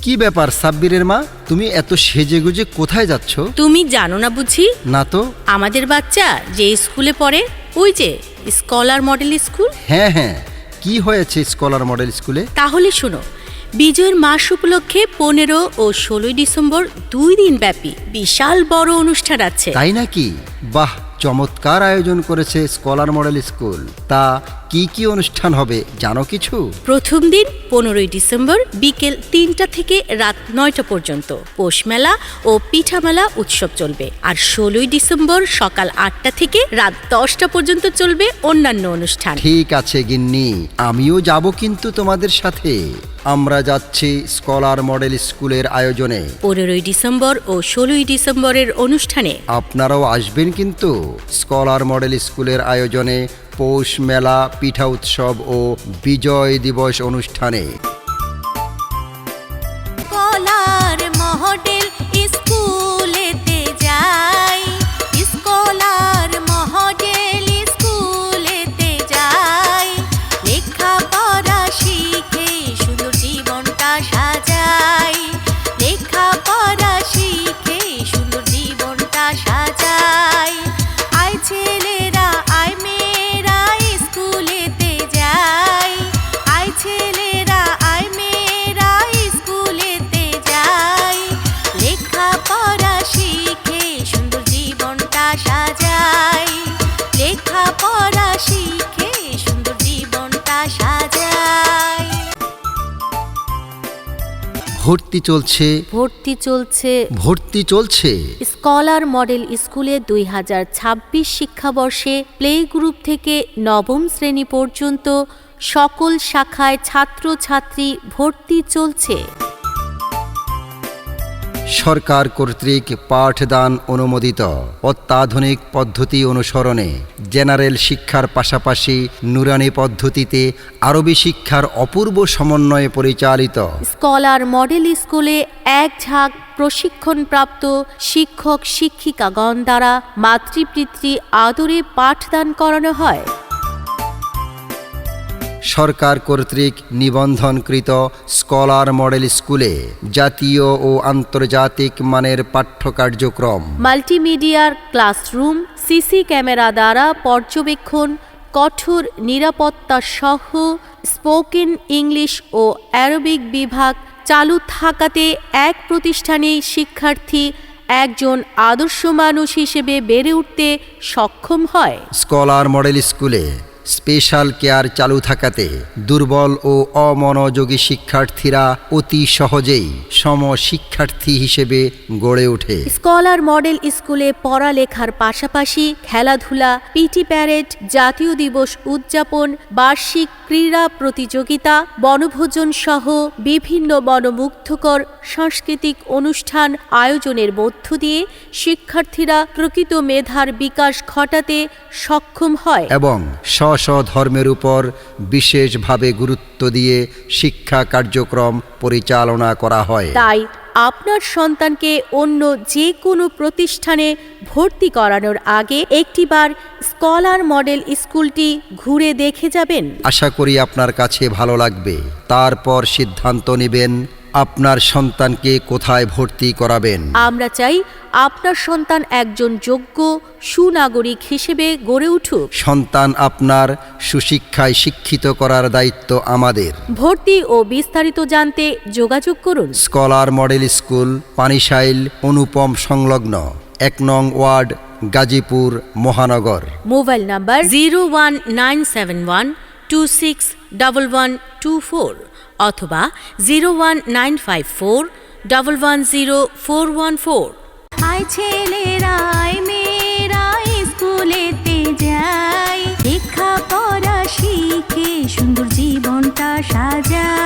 কি ব্যাপার সাব্বিরের মা, তুমি এত সেজেগুজে কোথায় যাচ্ছ? তুমি জানো না বুঝি? না তো। আমাদের বাচ্চা যে স্কুলে পড়ে, ওই যে স্কলার মডেল স্কুল। হ্যাঁ হ্যাঁ, কি হয়েছে স্কলার মডেল স্কুলে? তাহলে শোনো, বিজয়ের মাস উপলক্ষে 15 ও 16 ডিসেম্বর 2 দিন ব্যাপী বিশাল বড় অনুষ্ঠান আছে। তাই নাকি? বাহ, চমৎকার আয়োজন করেছে স্কলার মডেল স্কুল। তা কি কি অনুষ্ঠান হবে জানো কিছু? প্রথম দিন 15 ডিসেম্বর বিকেল 3টা থেকে রাত 9টা পর্যন্ত পৌষ মেলা ও পিঠা মেলা উৎসব চলবে। আর 16 ডিসেম্বর সকাল 8টা থেকে রাত 10টা পর্যন্ত চলবে অন্যান্য অনুষ্ঠান। ঠিক আছে গিন্নি, আমিও যাব কিন্তু তোমাদের সাথে। আমরা যাচ্ছি স্কলার মডেল স্কুলের আয়োজনে। 15 ডিসেম্বর ও 16 ডিসেম্বরের অনুষ্ঠানে আপনারাও আসবেন কিন্তু স্কলার মডেল স্কুলের আয়োজনে পৌষ মেলা, পিঠা উৎসব ও বিজয় দিবস অনুষ্ঠানে। স্কলার মডেল স্কুলেতে যাই, স্কলার মডেল স্কুলেতে যাই, লেখাপড়া শিখে সুন্দর জীবনটা সাজাই, লেখাপড়া শিখে সুন্দর জীবনটা সাজাই। আয় ছেলেরা আয় মেয়েরা স্কুলেতে যাই, আয় ছেলেরা আয় মেয়েরা স্কুলেতে যাই, লেখাপড়া শিখে সুন্দর জীবনটা সাজাই, লেখাপড়া শিখে সুন্দর জীবনটা সাজাই। ভর্তি চলছে, ভর্তি চলছে, ভর্তি চলছে। স্কলার মডেল স্কুলে 2026 শিক্ষাবর্ষে প্লে গ্রুপ থেকে নবম শ্রেণী পর্যন্ত সকল শাখায় ছাত্রছাত্রী ভর্তি চলছে। সরকার কর্তৃক পাঠদান অনুমোদিত অত্যাধুনিক পদ্ধতি অনুসরণে জেনারেল শিক্ষার পাশাপাশি নুরানি পদ্ধতিতে আরবি শিক্ষার অপূর্ব সমন্বয়ে পরিচালিত স্কলার মডেল স্কুলে এক ঝাঁক প্রশিক্ষণপ্রাপ্ত শিক্ষক শিক্ষিকাগণ দ্বারা মাতৃপিতৃ আদরে পাঠদান করানো হয়। সরকার কর্তৃক নিবন্ধনকৃত স্কলার মডেল স্কুলে জাতীয় ও আন্তর্জাতিক মানের পাঠ্য কার্যক্রম, মাল্টিমিডিয়ার ক্লাসরুম, সিসি ক্যামেরা দ্বারা পর্যবেক্ষণ, কঠোর নিরাপত্তা সহ স্পোকেন ইংলিশ ও অ্যারবিক বিভাগ চালু থাকাতে এক প্রতিষ্ঠানেই শিক্ষার্থী একজন আদর্শ মানুষ হিসেবে বেড়ে উঠতে সক্ষম হয়। স্কলার মডেল স্কুলে স্পেশাল কেয়ার চালু থাকাতে দুর্বল ও অমনোযোগী শিক্ষার্থীরা অতি সহজেই সমশিক্ষার্থী হিসেবে গড়ে ওঠে। স্কলার মডেল স্কুলে পড়ালেখার পাশাপাশি খেলাধুলা, পিটি প্যারেড, জাতীয় দিবস উদযাপন, বার্ষিক ক্রীড়া প্রতিযোগিতা, বনভোজন সহ বিভিন্ন মনোমুগ্ধকর সাংস্কৃতিক অনুষ্ঠান আয়োজনের মধ্য দিয়ে শিক্ষার্থীরা প্রকৃত মেধার বিকাশ ঘটাতে সক্ষম হয় এবং ধর্মের উপর বিশেষভাবে গুরুত্ব দিয়ে শিক্ষা কার্যক্রম পরিচালনা করা হয়। তাই আপনার সন্তানকে অন্য যে কোনো প্রতিষ্ঠানে ভর্তি করানোর আগে একটিবার স্কলার মডেল স্কুলটি ঘুরে দেখে যাবেন। আশা করি আপনার কাছে ভালো লাগবে। তারপর সিদ্ধান্ত নেবেন আপনার সন্তানকে কোথায় ভর্তি করাবেন। আমরা চাই আপনার সন্তান একজন যোগ্য সুনাগরিক হিসেবে গড়ে উঠুক। সন্তান আপনার সুশিক্ষায় শিক্ষিত করার দায়িত্ব আমাদের। ভর্তি ও বিস্তারিত জানতে যোগাযোগ করুন। স্কলার মডেল স্কুল, পানিশাইল, অনুপম সংলগ্ন, 1 নং ওয়ার্ড, গাজীপুর মহানগর। মোবাইল নাম্বার 01971261124 অথবা 01954110414। আয় ছেলেরা আয় মেয়েরা স্কুলেতে যাই, লেখাপড়া শিখে সুন্দর জীবনটা সাজাই।